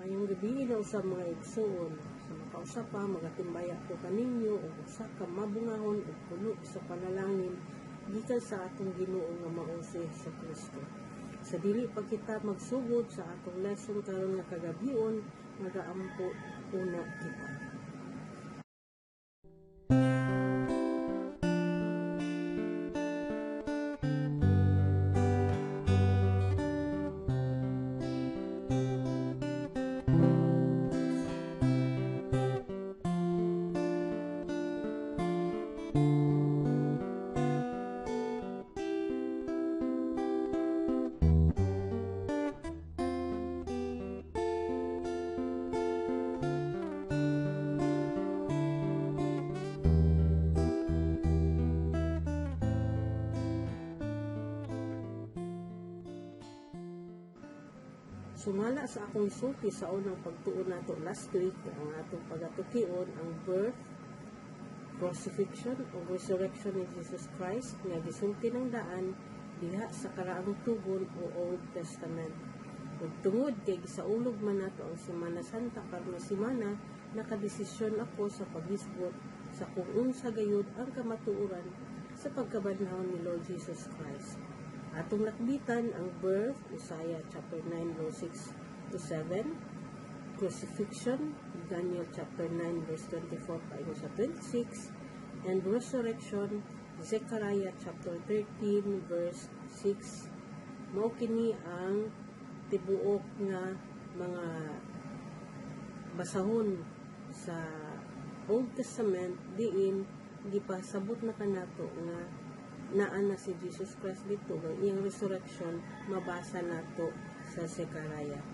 Maayong gabi na sa mga igsoon. Sa makausap pa, magatimbaya ko kaninyo o usa ka mabungahon o puno sa panalangin gikan sa atong Ginoo nga mao si Hesus Kristo. Sa dili pa kita magsugod sa atong lesson karon nga kagabion, magaampo una kita. Sumala sa akong sulti sa unang pagtuon nato last week, ang atong pagatukion ang birth, crucifixion o resurrection ni Jesus Christ nga gisulti ng daan diha sa karaang tugon o Old Testament. Ug tungod kay gisaulog man nato ang Semana Santa karong semana, nakadesisyon ako sa paghisgot sa kung unsa gayud ang kamatuoran sa pagkabanhaw ni Lord Jesus Christ. Atong nakbitan ang birth, Isaiah chapter 9 verse 6 to 7, crucifixion, Daniel chapter 9 verse 24 paingon sa 26, and resurrection, Zechariah chapter 13 verse 6. Mao kini ang tibuok nga mga basahon sa Old Testament diin gipasabot na kanato nga naa na si Jesus Christ dito, ang iyang resurrection mabasa nato sa Zechariah.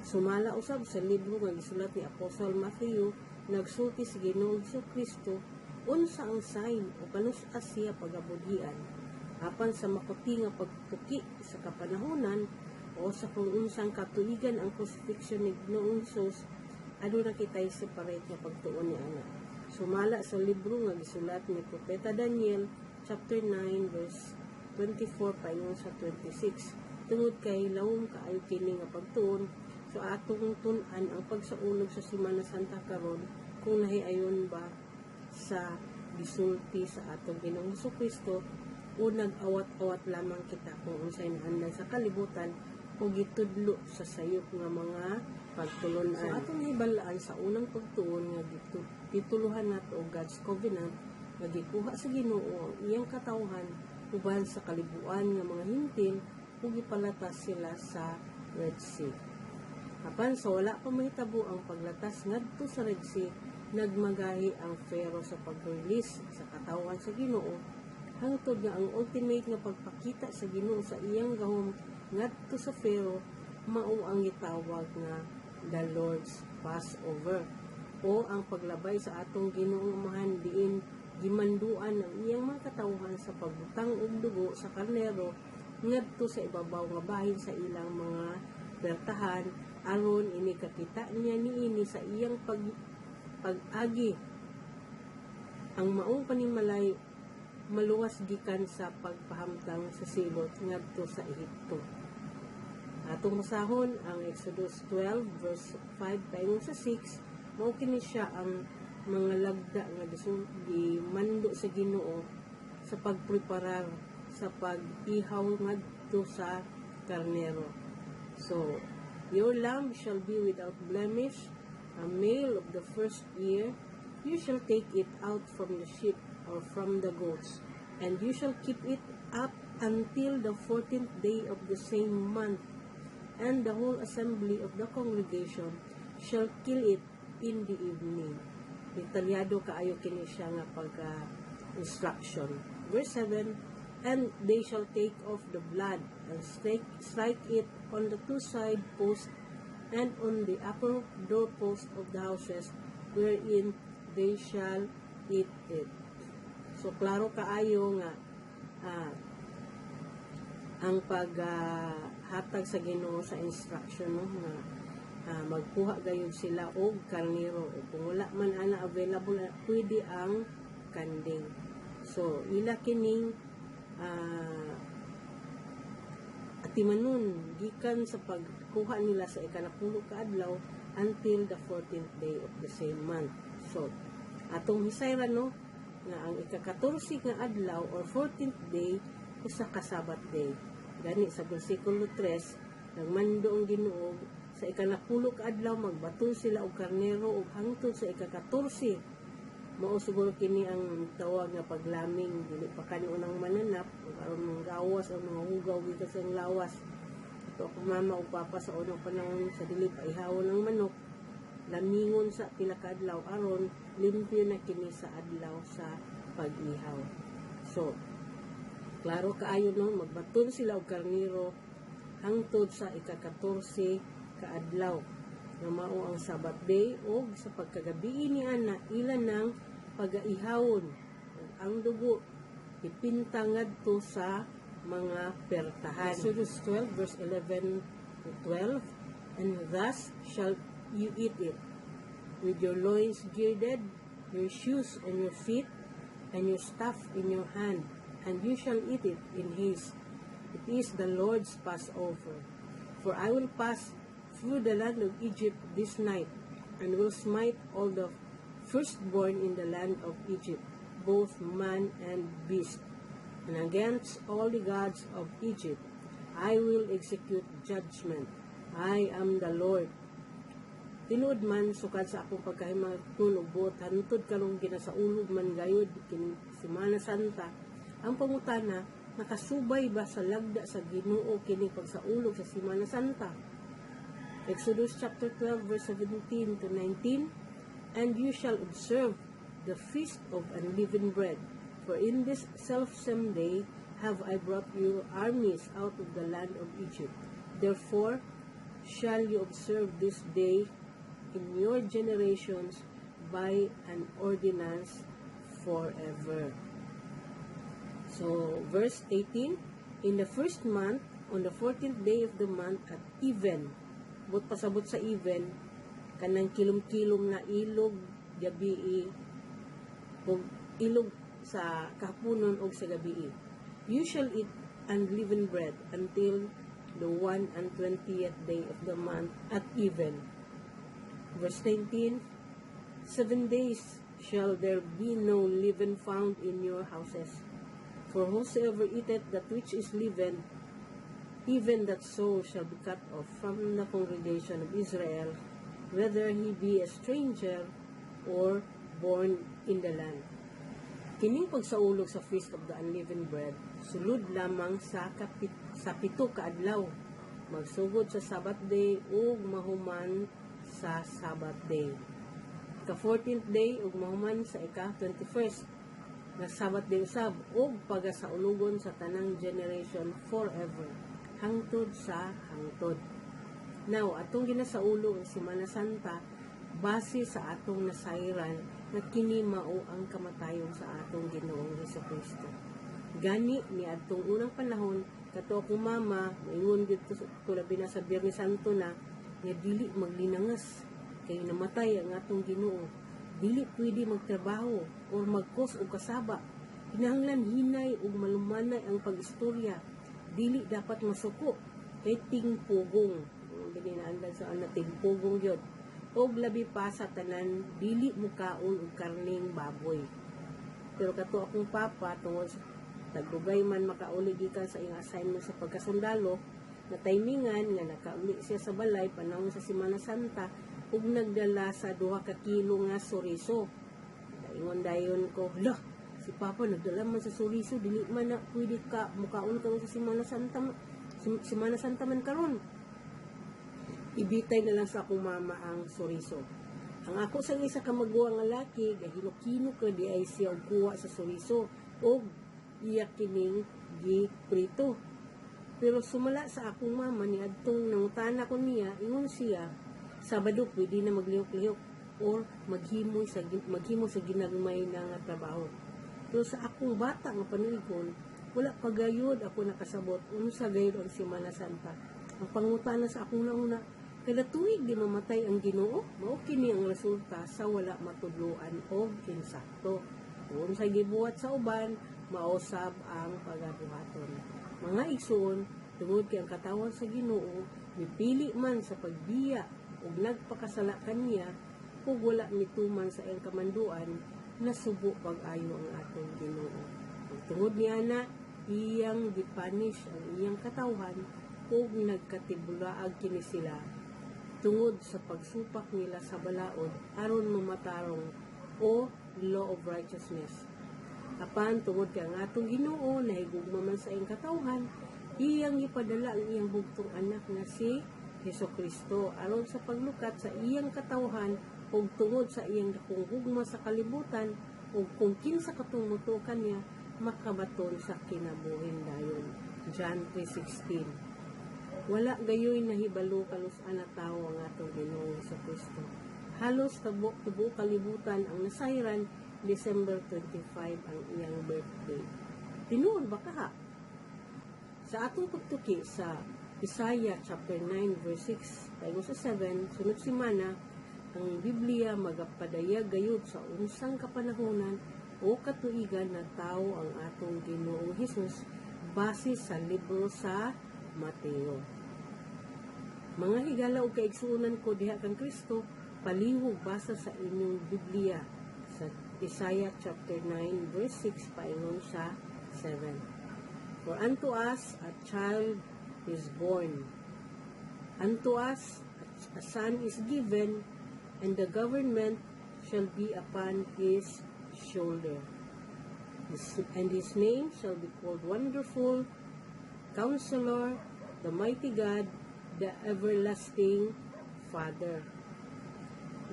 Sumala usab sa libro nga gisulat ni Apostol Matthew, nagsulti si Ginoong Kristo unsa ang sign o kanus-a siya pagabudhian apan sa makuti nga pagtuki sa kapanahonan o sa kung unsang katuigan ang crucifixion ni Ginoong Hesus, aduna kitay separate nga pagtuon ni ana. Sumala sa libro nga gisulat ni Propeta Daniel chapter 9 verse 24 paingon sa 26, tungod kay lawom kaayo kini nga pagtuon, so atong tun-an ang pagsaulog sa Semana Santa karon kung nahiayon ba sa gisulti sa atong Ginoong Jesucristo o nag-awat-awat lamang kita kung unsay naandan sa kalibutan o gitudlo sa sayop nga mga pagtulunan. So atong hibalaan sa unang pagtuon nga tituluhan nato og God's Covenant nga gikuha sa Ginoo ang iyang katawhan uban sa kalibuan nga mga hintil ug gipalatas sila sa Red Sea. Apan sa wala pa mahitabo ang paglatas ngadto sa Red Sea, nagmagahi ang Pharaoh sa pag-release sa katawhan sa Ginoo hangtod nga ang ultimate nga pagpakita sa Ginoo sa iyang gahom ngadto sa Pharaoh mao ang gitawag nga the Lord's Passover o ang paglabay sa atong Ginoong Amahan diin gimanduan ang iyang mga katawhan sa pagbutang og dugo sa karnero ngadto sa ibabaw nga bahin sa ilang mga bertahan aron ini kakita niya niini sa iyang pag-agi ang maong panimalay maluwas gikan sa pagpahamtang sa silot ngadto sa Ehipto. Atong masahon ang Exodus 12 verse 5 paingon sa 6, mao kini siya ang mga lagda nga gimando sa Ginoo sa pagpreparar sa pag-ihaw ngadto sa karnero. So, your lamb shall be without blemish, a male of the first year. You shall take it out from the sheep or from the goats, and you shall keep it up until the 14th day of the same month, and the whole assembly of the congregation shall kill it in the evening. Detalyado kaayo kini siya nga pagka-instruction. Verse 7, and they shall take off the blood and strike it on the two side posts and on the upper doorpost of the houses wherein they shall eat it. So klaro kaayo nga ang paghatag sa Ginoo sa instruction no nga magkuha gayud sila og karnero o kung wala man ana available pwede ang kanding. So ila kining timanon gikan sa pagkuha nila sa ika-10 ka adlaw until the 14th day of the same month. So atong hisayra no nga ang ika-14 nga adlaw or 14th day usa ka Sabbath day. Gani sa bersikulo 3 nagmando ang Ginoo sa ika-10 ka adlaw magbaton sila og karnero ug hangtod sa ika-14 mao siguro kini ang tawag nga paglaming, dili pa kanunang mananap aron mga gawas o mga hugaw gikan sa lawas. Ito ako mama o papa sa unang panahon sa dili pa ihawon ng manok, lamingon sa pila ka adlaw aron limpyo na kini sa adlaw sa pag-ihaw. So klaro kaayo no, magbaton sila og karnero hangtod sa ika-14 ka adlaw nga mao ang Sabbath day o sa pagkagabi niya na ilan ng pag-aihawon. Ang dugo ipinta ngadto sa mga pertahan. Exodus 12 verse 11 to 12, and thus shall you eat it, with your loins girded, your shoes on your feet, and your staff in your hand, and you shall eat it in haste. It is the Lord's Passover. For I will pass through the land of Egypt this night, and will smite all the firstborn in the land of Egypt, both man and beast. And against all the gods of Egypt I will execute judgment. I am the Lord. Tinuod man sukad sa akong pagkahimatun ug buot hantod karong ginasaulog man gayud kini Semana Santa. Ang pangutana, nakasubay ba sa lagda sa Ginoo kini pagsaulog sa Semana Santa? Exodus chapter 12 verse 17 to 19, and you shall observe the feast of unleavened bread, for in this selfsame day have I brought your armies out of the land of Egypt. Therefore shall you observe this day in your generations by an ordinance forever. So verse 18, in the first month, on the 14th day of the month at even, but pasabot sa even, kanang kilom-kilom na ilog gabi o ilog sa kahaponon o sa gabi. You shall eat unleavened bread until the 21st day of the month at even. Verse 19, 7 days shall there be no leaven found in your houses. For whosoever eateth that which is leavened, even that soul shall be cut off from the congregation of Israel, whether he be a stranger or born in the land. Kining pagsaulog sa Feast of the Unleavened Bread, sulod lamang sa pito ka adlaw, magsugod sa Sabbath day ug mahuman sa Sabbath day. Ka-14th day ug mahuman sa ika-21st na Sabbath day usab ug pagasaulugon sa tanang generation forever, hangtod sa hangtod. Now, atong ginasaulo ang Semana Santa base sa atong nasayran na kini mao ang kamatayon sa atong Ginoong Hesukristo. Gani ni adtong unang panahon kato akong mama maingon dito ko labi na sa Biyernes Santo na nga dili maglinangas kay namatay ang atong Ginoo. Dili pwede magtrabaho o magkos og kasaba. Kinahanglan hinay ug malumanay ang pag-istorya. Dili dapat masuko kay tingpugong. Gininaandan sa ana tingpugong gyud. Og labi pa sa tanan dili mukaon og karning baboy. Pero kato akong papa tungod sa tagdugay man makauli gikan sa iyang assignment sa pagkasundalo, na timingan nga nakauli siya sa balay panahon sa Semana Santa ug nagdala sa 2 ka kilo nga soriso. Ingon dayon ko, "Lah, si Papa nagdala man sa soriso, dili man na pwede ka mukaon ka sa Semana Santa man karon." Ibitay na lang sa akong mama ang soriso. Ang ako sa isa ka maguwa nga laki, gahilokino ka di ay siya og kuha sa soriso og iya kining giprito. Pero sumala sa akong mama ni adtong nangutana ko niya, ingon siya, Sabado pwede na maglihok-lihok or maghimo sa ginagmay na nga trabaho. Pero sa akong bata nga panuligon, wala pagayod ako nakasabot unsa gayud ang Semana Santa. Ang pangutana sa akong nauna, kada tuig di mamatay ang Ginoo, mao kini ang resulta sa wala matudloan og insakto. Kung sa gibuhat sa uban, mausab ang pagabuhaton. Mga igsoon, Tungod kay ang katawan sa Ginoo mipili man sa pagbiya ug nagpakasala kaniya ug wala mituman sa iyang kamanduan, nasubo pag-ayo ang atong Ginoo. Tungod niya na iyang gipanish ang iyang katawan ug nagkatibulaag kini sila tungod sa pagsupak nila sa balaod aron mamatarong o law of righteousness. Apan tungod kay ang atong Ginoo nahigugma man sa iyang katawhan, iyang ipadala ang iyang bugtong anak na si Hesukristo aron sa paglukat sa iyang katawhan ug tungod sa iyang dakong hugma sa kalibutan ug kung kinsa katumuto kaniya makabaton sa kinabuhin dayon. John 3:16. Wala gayoy nahibalo kalus-an na tawo ang atong Ginoong Hesukristo. Halos tubo kalibutan ang nasayran December 25 ang iyang birthday. Tinuod ba kaha? Sa atong pagtuki sa Isaiah chapter 9 verse 6 paingon sa 7, sunod semana ang Biblia magapadayag gayud sa unsang kapanahonan o katuigan na tao ang atong Ginoong Hesus base sa libro sa Mateo. Mga higala o kaigsuonan ko diha kang Kristo, palihog basa sa inyong Biblia sa Isaiah chapter 9 verse 6 paingon sa 7. For unto us a child is born, unto us a son is given, and the government shall be upon his shoulder. And his name shall be called Wonderful, Counselor, the Mighty God, the Everlasting Father,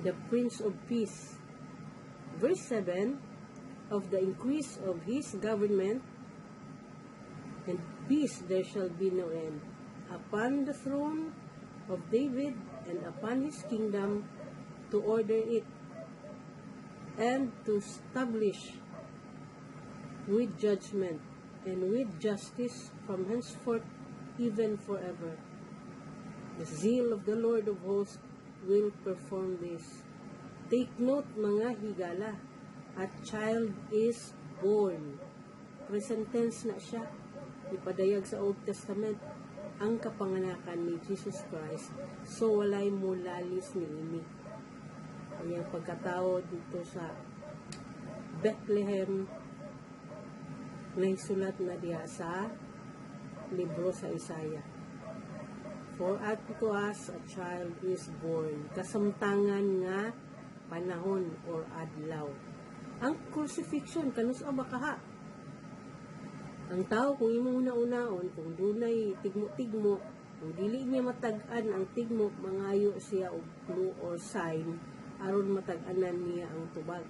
the Prince of Peace. Verse 7, of the increase of his government and peace there shall be no end, upon the throne of David and upon his kingdom, to order it and to establish with judgment and with justice from henceforth even forever. The zeal of the Lord of hosts will perform this. Take note mga higala, a child is born. Present tense na siya. Ipadayag sa Old Testament ang kapanganakan ni Jesus Christ, so walay mulalis ni ini. Kanyang pagkatao dito sa Bethlehem na isulat na diha sa libro sa Isaiah. For unto us a child is born, kasamtangan nga panahon or adlaw. Ang crucifixion kanus ba kaha? Ang tao kung imo una-unaon, kung dunay tigmo-tigmo, kung dili niya matag-an ang tigmo, mangayo siya og clue or sign aron matag-anan niya ang tubag.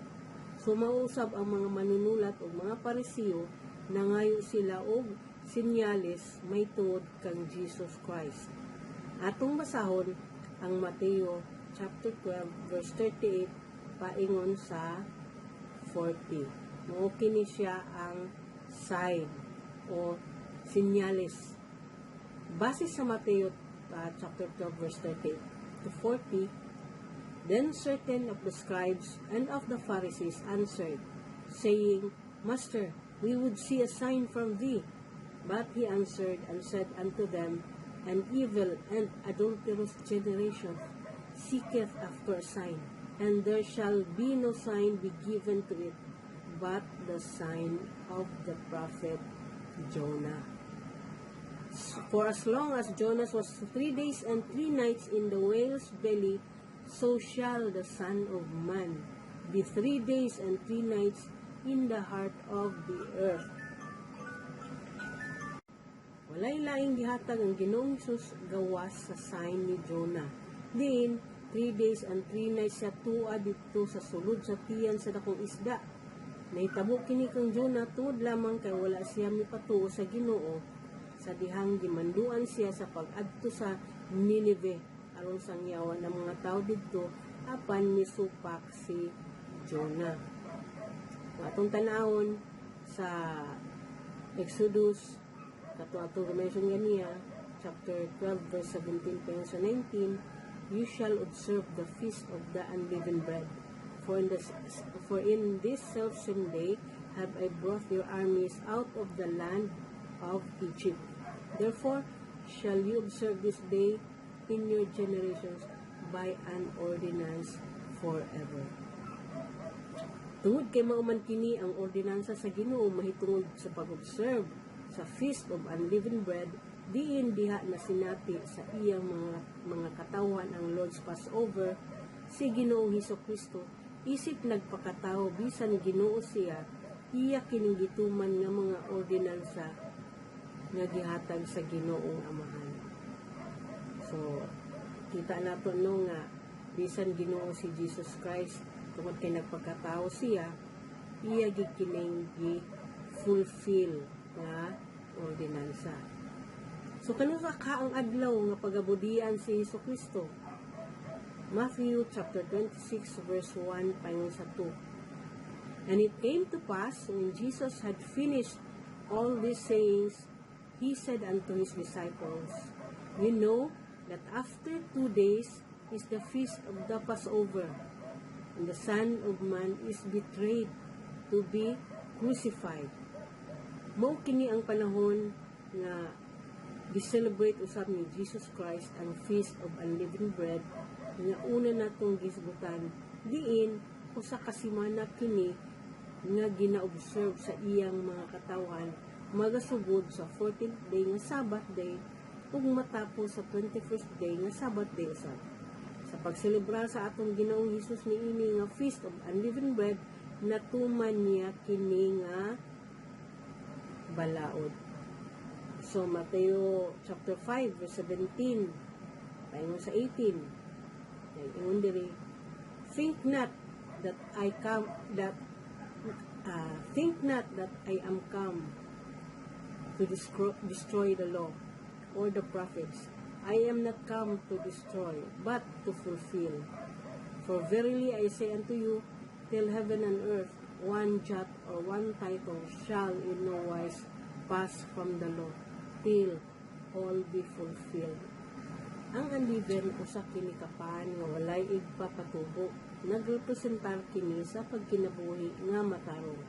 So mausab ang mga manunulat o mga parisiyo, nangayo sila og sinyales may tuod kang Jesus Christ. Atong basahon ang Mateo chapter 12 verse 38 paingon sa 40. Mao kini siya ang sign o sinyales. Base sa Mateo chapter 12 verse 38 to 40, then certain of the scribes and of the Pharisees answered, saying, Master, we would see a sign from thee. But he answered and said unto them, An evil and adulterous generation seeketh after a sign, and there shall be no sign be given to it, but the sign of the prophet Jonah. For as long as Jonas was 3 days and 3 nights in the whale's belly, so shall the Son of Man be 3 days and 3 nights in the heart of the earth. Walay laing gihatag ang Ginoong Hesus gawas sa sign ni Jonah. Din 3 days and 3 nights siya tuwa dito sa sulod sa tiyan sa dakong isda. Nahitabo kini kang Jonah tuod lamang kay wala siya mipatuo sa Ginoo sa dihang gimanduan siya sa pag-adto sa Nineveh aron sangyawan ng mga tao didto apan misupak si Jonah. Atong tanawon sa Exodus kato mention ganiya chapter 12 verse 17 pa sa 19, you shall observe the feast of the unleavened bread. For in this selfsame day have I brought your armies out of the land of Egypt. Therefore, shall you observe this day in your generations by an ordinance forever. Tungod kay mauman kini ang ordinansa sa Ginoo mahitungod sa pag-observe sa Feast of Unleavened Bread, diin diha na sinati sa iyang mga katawan ang Lord's Passover, si Ginoong Hesukristo isip nagpakatao bisan Ginoo siya, iya kining gituman nga mga ordinansa nga gihatag sa Ginoong Amahan. So kita nato no nga bisan Ginoo si Jesus Christ tungod kay nagpakatao siya, iya gikining gi-fulfill nga ordinansa. So kanusa ka ang adlaw nga pagabudian si Hesukristo? Matthew chapter 26 verse 1 paingon sa 2. And it came to pass when Jesus had finished all these sayings, he said unto his disciples, You know that after 2 days is the feast of the Passover, and the Son of Man is betrayed to be crucified. Mao kini ang panahon nga gi-celebrate usab ni Jesus Christ ang Feast of Unleavened Bread nga una natong gisgutan diin usa ka semana kini nga gina-observe sa iyang mga katawan magasugod sa 14th day nga Sabbath day ug matapos sa 21st day nga Sabbath day usab. Sa pagselebrar sa atong Ginoong Hesus niini nga Feast of Unleavened Bread, natuman niya kini nga balaod. So Mateo chapter 5 verse 17 paingon sa 18. Ay ingon diri, think not that I am come to destroy the law or the prophets. I am not come to destroy, but to fulfill. For verily I say unto you, till heaven and earth, one jot or one title shall in no wise pass from the law, till all be fulfilled. Ang unleaven usa kini kapan nga walay igpapatubo, nagrepresentar kini sa pagkinabuhi nga matarong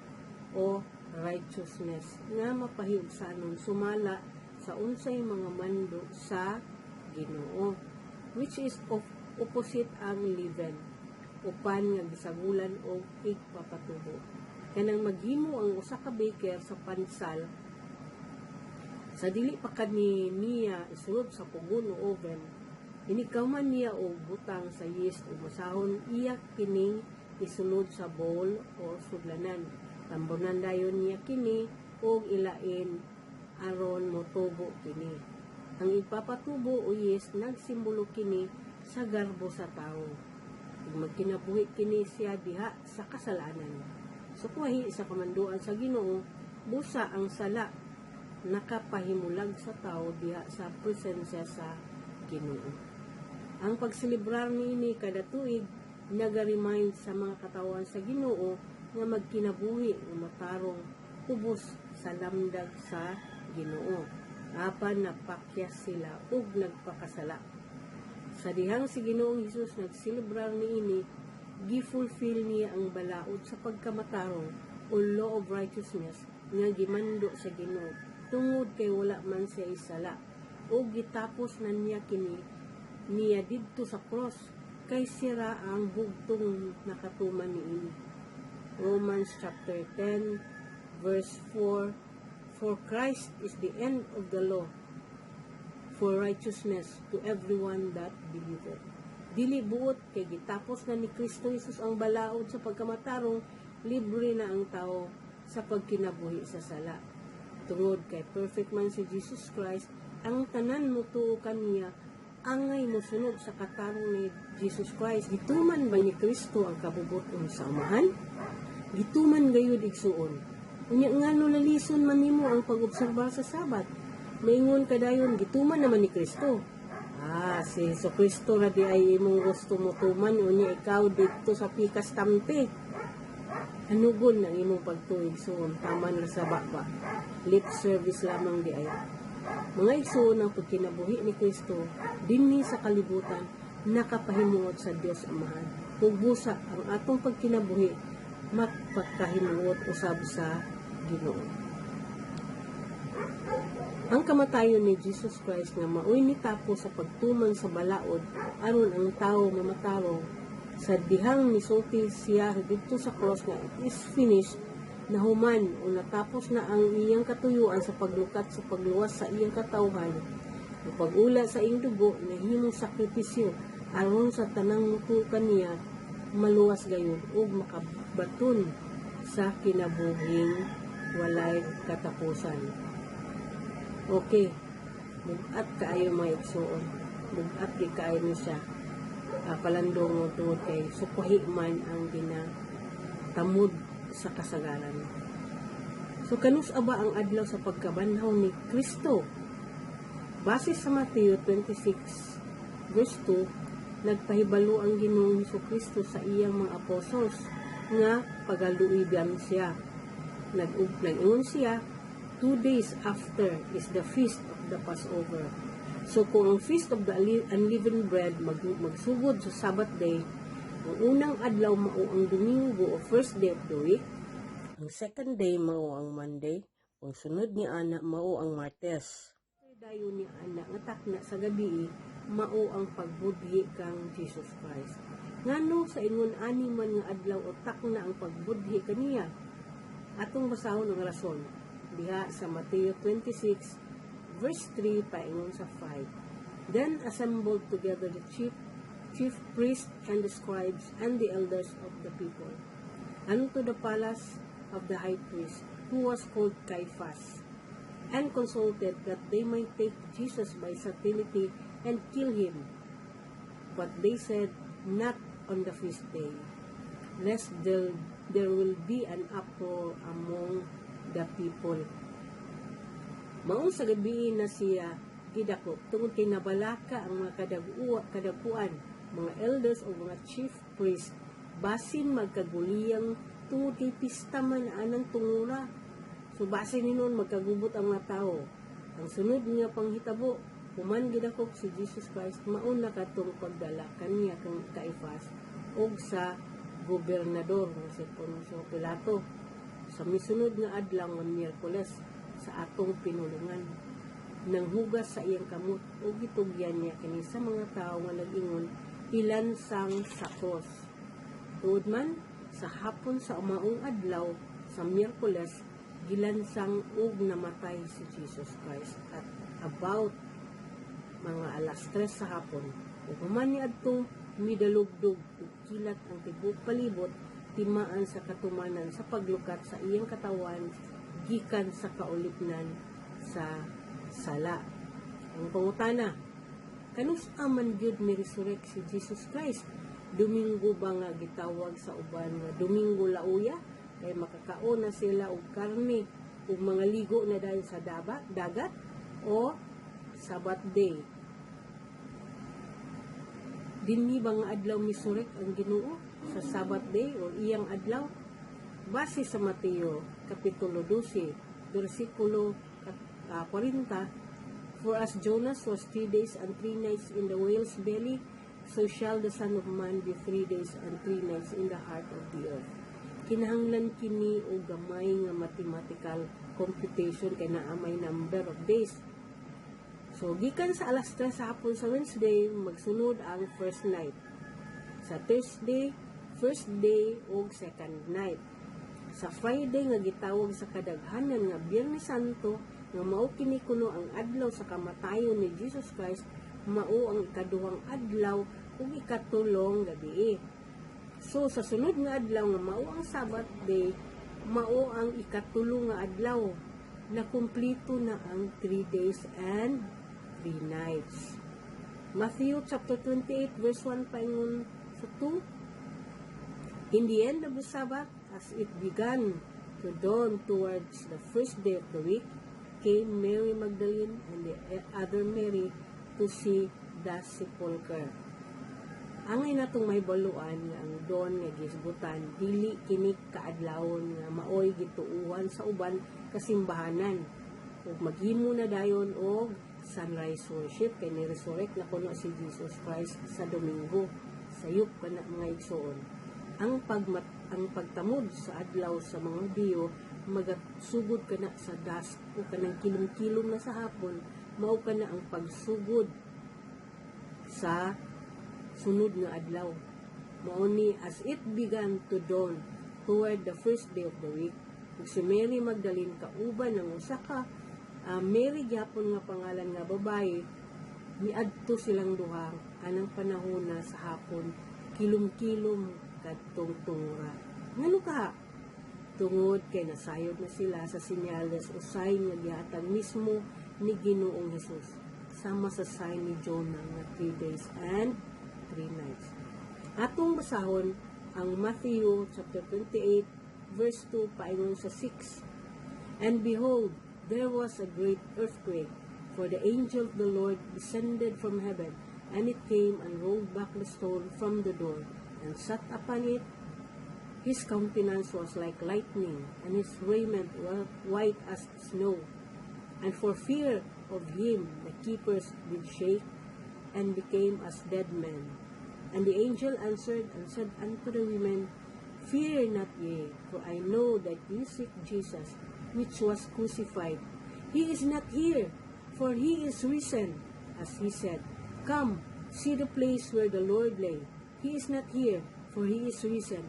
o righteousness nga mapahiugsanon sumala sa unsay mga mando sa Ginoo, which is opposite ang leaven, upan nga gisagulan og igpapatubo. Kanang maghimo ang usa ka baker sa pansal, sa dili pa niya isulod sa pugon o oven, inikaman niya og butang sa yeast o masahon iya kining isulod sa bowl o sudlanan. Tambunan dayon niya kini og ilain aron motubo kini. Ang ipapatubo o yeast nagsimbolo kini sa garbo sa tao. Magkinabuhi kini siya diha sa kasalanan. So kuwahi sa kamanduan sa Ginoo, busa ang sala nakapahimulag sa tao diha sa presensya sa Ginoo. Ang pagselebrar niini kada tuig naga-remind sa mga katawan sa Ginoo nga magkinabuhi nga matarong ubos sa lamdag sa Ginoo. Apan napakyas sila ug nagpakasala. Sa dihang si Ginoong Hesus nagselebrar niini, gi-fulfill niya ang balaod sa pagkamatarong o law of righteousness nga gimando sa Ginoo tungod kay wala man siya isala o gitapos na niya kini niya didto sa cross kay sira ang bugtong nakatuman niini. Romans chapter 10 verse 4, For Christ is the end of the law for righteousness to everyone that believeth. Dili buot kay gitapos na ni Kristo Jesus ang balaod sa pagkamatarong, libre na ang tao sa pagkinabuhi sa sala. Tungod kay perfect man si Jesus Christ, ang tanan motuokan niya angay mosunod sa katarong ni Jesus Christ. Gituman ba ni Kristo ang kabubuton sa Amahan? Gituman gayud igsuon. Unya ngano lalison man nimo ang pag-obserbar sa Sabat? Maingon kadayon gituman naman ni Kristo. Si Jesucristo ra di ay imong gusto mo tuman, unya ikaw dito sa pikas tampi. Hanugon ang imong pagtuig suon, tama na sa baba. Lip service lamang di ay. Mga igsuon ang pagkinabuhi ni Kristo dinhi sa kalibutan nakapahimuot sa Dios Amahan. Ug busa ang atong pagkinabuhi magpagkahimuot usab sa Ginoo. Ang kamatayon ni Jesus Christ nga maoy nitapo sa pagtuman sa balaod aron ang tawo mamatarong sa dihang misulti siya didto sa cross nga it is finished, nahuman o natapos na ang iyang katuyuan sa paglukat sa pagluwas sa iyang katawhan, o pag-ula sa iyang dugo na himong sakripisyo aron sa tanang mutukan niya maluwas gayon ug makabaton sa kinabuhing walay katapusan. Okay, bugat kaayo mga igsoon, bugat di kaayo ni siya. Palandong mo tungod kay sukuhi man ang ginatamod sa kasagaran. So kanus aba ang adlaw sa pagkabanhaw ni Kristo? Base sa Mateo 26 verse 2, nagpahibalo ang Ginoong Hesukristo sa iyang mga apostles nga pagaluidan siya. Nag-ingon siya, 2 days after is the feast of the Passover. So kung ang feast of the unleavened bread magsugod sa Sabbath day, ang unang adlaw mao ang Domingo o first day of the week, ang second day mao ang Monday, ang sunod ni ana mao ang Martes. Dayon ni ana nga takna sa gabi mao ang pagbudhi kang Jesus Christ. Ngano sa ingon ani man nga adlaw o takna ang pagbudhi kaniya? Atong basahon ang rason diha sa Mateo 26 verse 3 paingon sa 5. Then assembled together the chief priests and the scribes and the elders of the people unto the palace of the high priest, who was called Caiaphas, and consulted that they might take Jesus by subtlety and kill him. But they said, not on the feast day, lest there will be an uproar among the people. Maong sa gabi na siya gidako tungod kay nabalaka ang mga kadaguan, mga elders o mga chief priest, basin magkaguliyang tungod kay pista man anang tungura. So basin ninon magkagubot ang mga tao. Ang sunod nga panghitabo, human gidakop si Jesus Christ, maun na katong pagdala kaniya kang Caiaphas og sa gobernador nga si Poncio Pilato sa misunod nga adlaw nga Miyerkules sa atong pinulungan. Nang hugas sa iyang kamot o gitugyan niya kini sa mga tao nga nag-ingon ilansang sa cross. Tuod man sa hapon sa maong adlaw sa Miyerkules, gilansang ug namatay si Jesus Christ at about mga alas 3 sa hapon. Ug human ni adtong midalugdog ug kilat ang tibuok palibot, timaan sa katumanan sa paglukat sa iyang katawan gikan sa kaulipnan sa sala. Ang pangutana, kanus aman gyud mi resurrect si Jesus Christ? Domingo ba nga gitawag sa uban nga Domingo Lauya? Kay makakaon na sila og karne ug mga ligo na dahil sa dagat o Sabbath day. Dinhi ba nga adlaw misurek ang Ginoo sa Sabbath day o iyang adlaw? Base sa Mateo kapitulo 12 bersikulo 40, for as Jonas was 3 days and 3 nights in the whale's belly, so shall the Son of Man be 3 days and 3 nights in the heart of the earth. Kinahanglan kini og gamay nga mathematical computation kay naa may number of days. So gikan sa alas 3 sa hapon sa Wednesday magsunod ang first night. Sa Thursday, first day ug second night. Sa Friday nga gitawag sa kadaghanan nga Biyernes Santo nga mao kini kuno ang adlaw sa kamatayon ni Jesus Christ, mao ang ikaduhang adlaw ug ikatulong gabi. So sa sunod nga adlaw nga mao ang Sabbath day, mao ang ikatulong nga adlaw na kumpleto na ang 3 days and 3 nights. Matthew chapter 28 verse 1 paingon sa 2. In the end of the Sabbath, as it began to dawn towards the first day of the week, came Mary Magdalene and the other Mary to see the sepulchre. Angay natong may baluan nga ang dawn nga gisgutan dili kini kaadlawon nga maoy gituuhan sa uban kasimbahanan. Ug maghimo na dayon og sunrise worship kay ni-resurrect na kuno si Jesus Christ sa Domingo. Sayop kana mga igsoon. Ang pagtamod sa adlaw sa mga Diyo magasugod ka na sa dusk o kanang kilom-kilom na sa hapon, mao ka na ang pagsugod sa sunod nga adlaw. Mao ni as it began to dawn toward the first day of the week. Ug si Mary Magdalene kauban ng usa ka Mary gyapon nga pangalan nga babae, miadto silang duha anang panahona sa hapon, kilom-kilom kadtong tungura. Ngano ka? Tungod kay nasayod na sila sa sinyales o sign nga gihatag mismo ni Ginoong Hesus, sama sa sign ni Jonah nga 3 days and 3 nights. Atong basahon ang Matthew chapter 28 verse 2 paingon sa 6. And behold, there was a great earthquake, for the angel of the Lord descended from heaven, and it came and rolled back the stone from the door, and sat upon it. His countenance was like lightning, and his raiment was white as snow. And for fear of him the keepers did shake, and became as dead men. And the angel answered and said unto the women, Fear not ye, for I know that ye seek Jesus, which was crucified. He is not here, for he is risen, as he said. Come, see the place where the Lord lay. He is not here, for he is risen.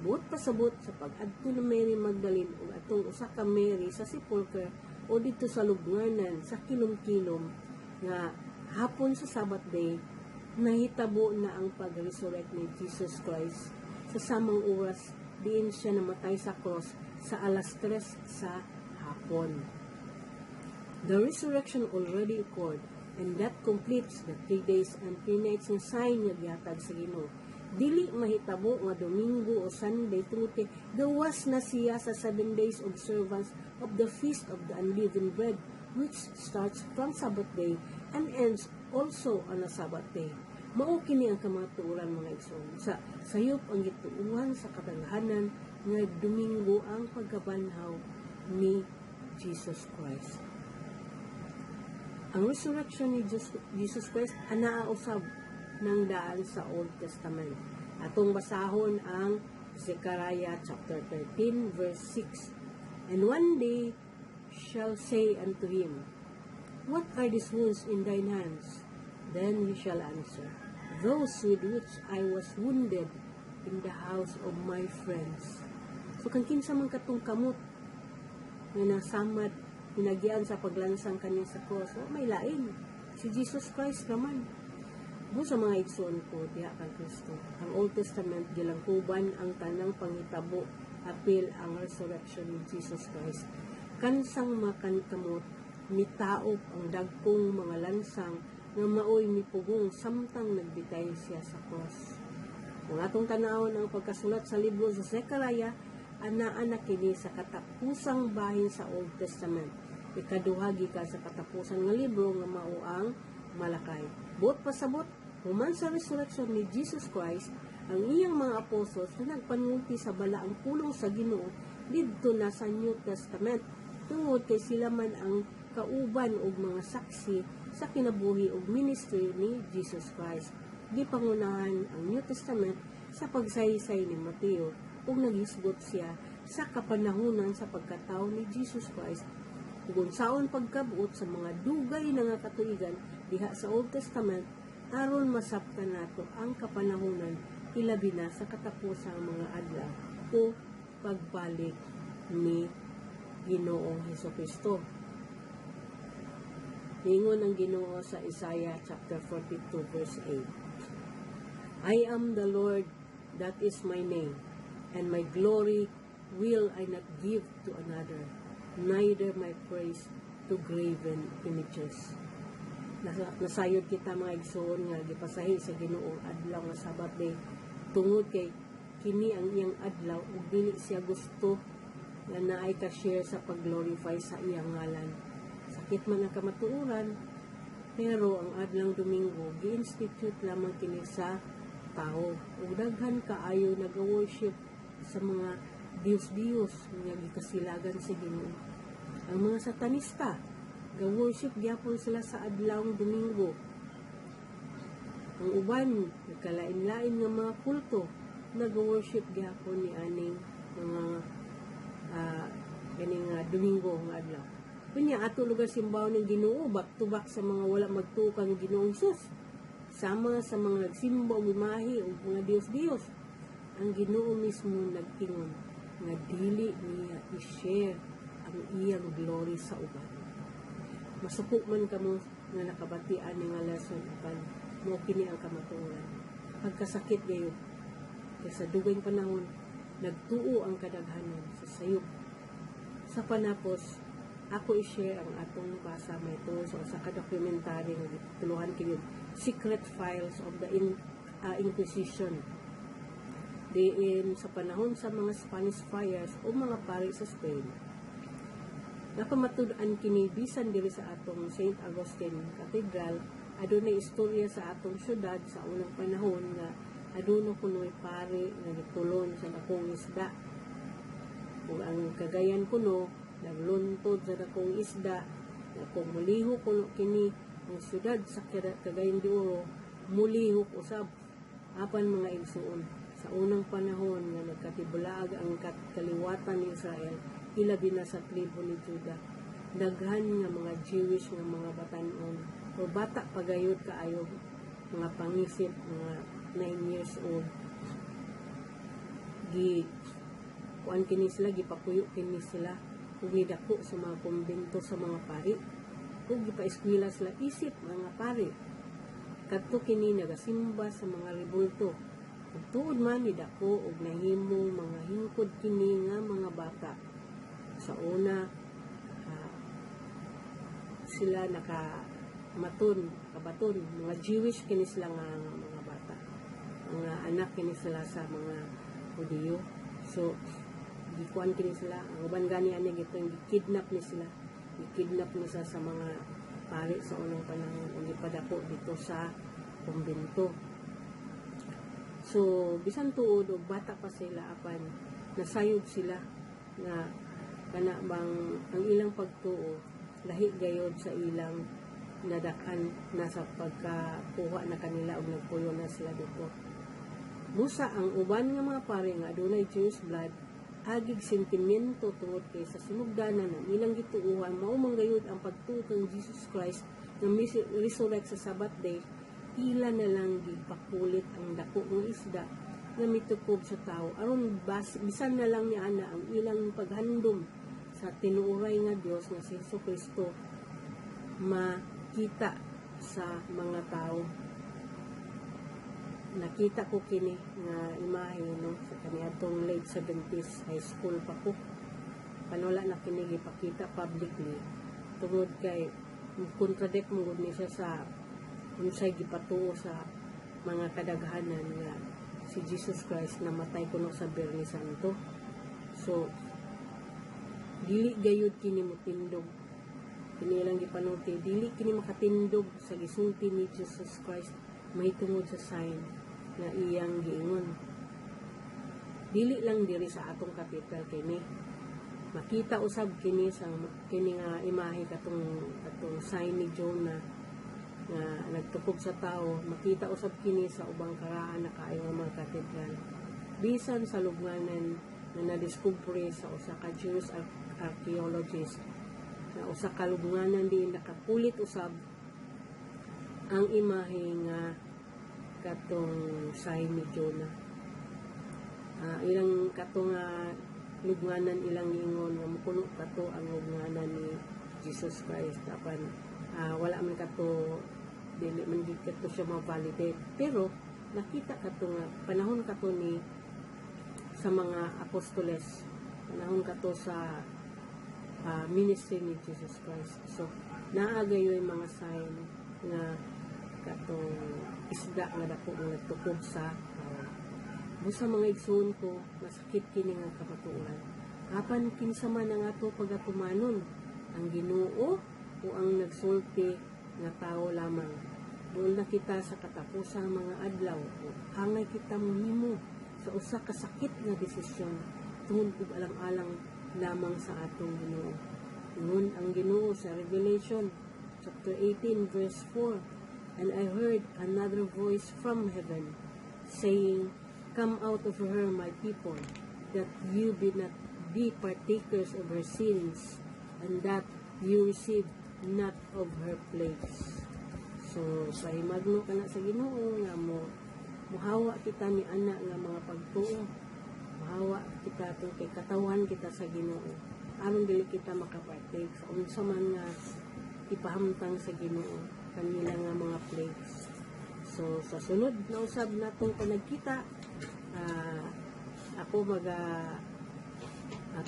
Buot pasabot sa pag-adto ni Mary Magdalene o atong usa ka Mary sa sepulchre o dito sa lubnganan sa kilom-kilom nga hapon sa Sabbath day, nahitabo na ang pag-resurrect ni Jesus Christ sa samang oras diin siya namatay sa cross sa alas 3 sa hapon. The resurrection already occurred, and that completes the 3 days and 3 nights nga sign nga gihatag sa Ginoo. Dili mahitabo nga Domingo o Sunday tungod kay gawas na siya sa 7 days observance of the Feast of the Unleavened Bread, which starts from Sabbath day and ends also on a Sabbath day. Mao kini ang kamatuoran mga igsoon. Sa sayop ang gituuhan sa kadaghanan nga Domingo ang pagkabanhaw ni Jesus Christ. Ang resurrection ni Jesus Christ anaa usab ng daan sa Old Testament. Atong basahon ang Zechariah chapter 13 verse 6. And one day shall say unto him, What are these wounds in thine hands? Then he shall answer, Those with which I was wounded in the house of my friends. So kang kinsa man katong kamot nga nasamad hinagian sa paglansang kaniya sa cross, may lain si Jesus Christ naman. Mo sa mga igsoon ko diha kang Kristo, ang Old Testament gilangkuban ang tanang panghitabo apil ang resurrection ni Jesus Christ. Kansang makankamot mitaop ang dagkong mga lansang nga maoy mipugong samtang nagbitay siya sa cross. Kung atong tanawon ang pagkasulat sa libro sa Zechariah, anaa na kini sa katapusang bahin sa Old Testament. Ikaduha gikan sa katapusan nga libro nga mao ang Malakay. Buot pasabot, human sa resurrection ni Jesus Christ, ang iyang mga apostles na nagpanulti sa balaang pulong sa Ginoo didto na sa New Testament, tungod kay sila man ang kauban og mga saksi sa kinabuhi og ministry ni Jesus Christ. Gipangunahan ang New Testament sa pagsaysay ni Mateo ug naghisgot siya sa kapanahunan sa pagkatao ni Jesus Christ ug unsaon pagkabuot sa mga dugay na nga katuigan diha sa Old Testament aron masabtan nato ang kapanahunan ilabi na sa katapusang mga adlaw o pagbalik ni Ginoong Hesukristo. Ingon ang Ginoo sa Isaiah chapter 42 verse 8. I am the Lord, that is my name, and my glory will I not give to another, neither my praise to graven images. Nasayod kita mga igsoon nga gipasahi sa Ginoong adlaw nga Sabbath day, tungod kay kini ang iyang adlaw ug dili siya gusto nga naay ka share sa pag-glorify sa iyang ngalan. Sakit man ang kamatuoran, pero ang adlang Domingo gi-institute lamang kini sa tao ug daghan kaayo nag-worship sa mga Diyos-Diyos nga gikasilagan sa Ginoo. Ang mga satanista ga-worship gyapon sila sa adlawng Domingo. Ang uban nagkalain-lain nga mga kulto nag-worship gyapon ni aning mga ganing Domingo nga adlaw. Kunya ato lugar simbahan ng Ginoo back to back sa mga wala magtuo kang Ginoong Hesus. Sama sa mga nagsimba o imahe o mga Dios-Dios. Ang Ginoo mismo nagtingon nga dili niya i-share ang iyang glory sa uban. Masuko man kamo nga nakabatian ni nga lesson apan mo kini ang kamatuoran. Pagkasakit gayon kay sa dugay panahon nagtuo ang kadaghanan sa sayop. Sa panapos ako i-share ang atong basa may ito sa ka-documentary nga gituluhan kini Secret Files of the Inquisition. Diin sa panahon sa mga Spanish friars o mga pari sa Spain. Napamatud-an kini bisan diri sa atong St. Augustine Cathedral, adunay istorya sa atong syudad sa unang panahon nga aduno kunoy pari nga gitulon sa dakong isda. Ug ang kagayan kuno nagluntod sa dakong isda, nga kung mulihok kuno kini ang syudad sa Cagayan de Oro, mulihok usab apan mga igsuon. Sa unang panahon nga nagkatibulaag ang kaliwatan ni Israel, ilabi na sa tribo ni Juda. Daghan nga mga Jewish nga mga batanon o bata pagayod kaayo, mga pangisip, mga 9 years old. Kuan kini sila, gipapuyo kini sila, ug nidako sa mga kumbento sa mga pari, ug gipaeskwela sila isip mga pari. Kadto kini nagasimba sa mga rebulto. Ug tuod man nidako og nahimong mga hingkod kini nga mga bata. Sa una sila kabaton, mga Jewish kini sila nga mga bata. Mga anak kini sila sa mga Hudiyo. So gikuan kini sila, ang uban gani ani gitong gikidnap ni sila. Gikidnap ni sila sa mga pari sa unang panahon ug ipadako dito sa kumbento. So bisan tuod og bata pa sila apan nasayod sila nga kana bang ang ilang pagtuo lahi gayod sa ilang nadakan na sa pagkakuha na kanila og nagpuyo na sila dito. Musa ang uban nga mga pari nga adunay Jewish blood, agig sentimento tungod kay sa sinugdanan ng ilang gituuhan, mao manggayod ang pagtuo kang Jesus Christ nga resurrect sa Sabbath day, ila na lang gipakulit ang dako ng isda nga mitukob sa tao aron bisan na lang ni ana ang ilang paghandom sa tinuoray nga Dios nga si Jesucristo makita sa mga tao. Nakita ko kini nga imahe no sa kaniadtong late 70s, high school pa ko. Panula na kini gipakita publicly tungod kay contradict mo gud ni siya sa unsay gipatuo sa mga kadaghanan nga si Jesus Christ namatay kuno sa Biyernes Santo. So dili gayud kini motindog. Kini lang gipanuti, dili kini makatindog sa gisulti ni Jesus Christ mahitungod sa sign na iyang giingon. Dili lang diri sa atong capital kini. Makita usab kini sa kini nga imahe katong sign ni Jonah nga nagtukob sa tao. Makita usab kini sa ubang karaan na kaayo nga mga katedral. Bisan sa lubnganan na nadiskubre sa usa ka Jewish archaeologist na usa ka lubnganan di nakapulit usab ang imahe nga katong sign ni Jonah. Ilang katong lubnganan ilang ingon nga mukulo kato ang lubnganan ni Jesus Christ. Tapan wala man kato, dili man gid kato siya ma-validate. Pero nakita kato nga panahon kato ni sa mga apostoles, panahon kato sa ministry ni Jesus Christ. So naagayoy mga sign nga katong isda nga dako nga nagtukob sa busa mga igsoon ko, masakit kini nga kamatuoran. Apan kinsa man ang ato pagatumanon, ang Ginoo o ang nagsulti nga tao lamang. Doon na kita sa katapusang mga adlaw o hangay kita mohimo sa usa ka sakit nga desisyon tungod ug alang-alang lamang sa atong Ginoo. Ngun ang Ginoo sa Revelation chapter 18 verse 4, "And I heard another voice from heaven saying, Come out of her, my people, that you be not be partakers of her sins, and that you receive not of her plagues. So, pahimagno ka na sa Ginoo nga muhawa kita ni ana nga mga pagtuo. Muhawa kita kay katawan kita sa Ginoo. Aron dili kita makapartake sa unsa man nga ipahamtang sa Ginoo kanila nga mga plagues. So, sa sunod na usab natong panagkita, ako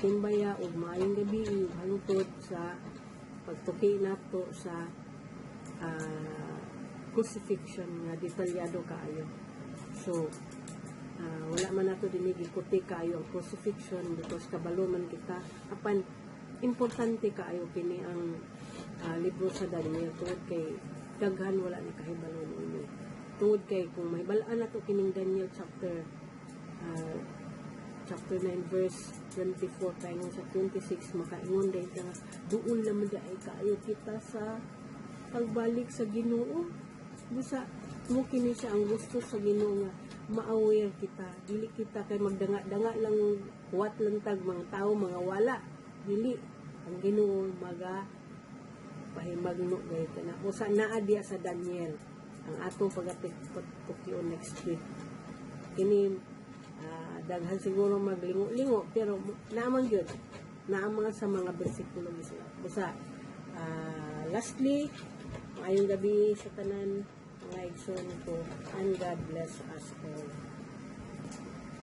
timbaya og maayong gabi hangtod sa pagtuki nato sa crucifixion nga detalyado kaayo. So, wala man nato dinig ikuti kaayo ang crucifixion because kabalo man kita apan importante kaayo kini ang libro sa Daniel tungod kay daghan wala ni kahibalo niini. Tungod kay kung may balaan nato kining Daniel chapter 9 verse 24 tayo sa 26 makaingon dahil nga doon naman dahil kaayo kita sa pagbalik sa Ginoo. Busa mo kini siya ang gusto sa Ginoo nga ma-aware kita, dili kita kay magdanga-danga lang kuwat lang tag mga tao mga wala, dili ang Ginoo pahimagno gayud na usa naa diya sa Daniel ang ato pagatukion next week. Kini daghan siguro maglingo-lingo pero naman yun mga sa mga bersikulo busa. Lastly, maayong gabi sa tanan mga igsoon ko, and God bless us all.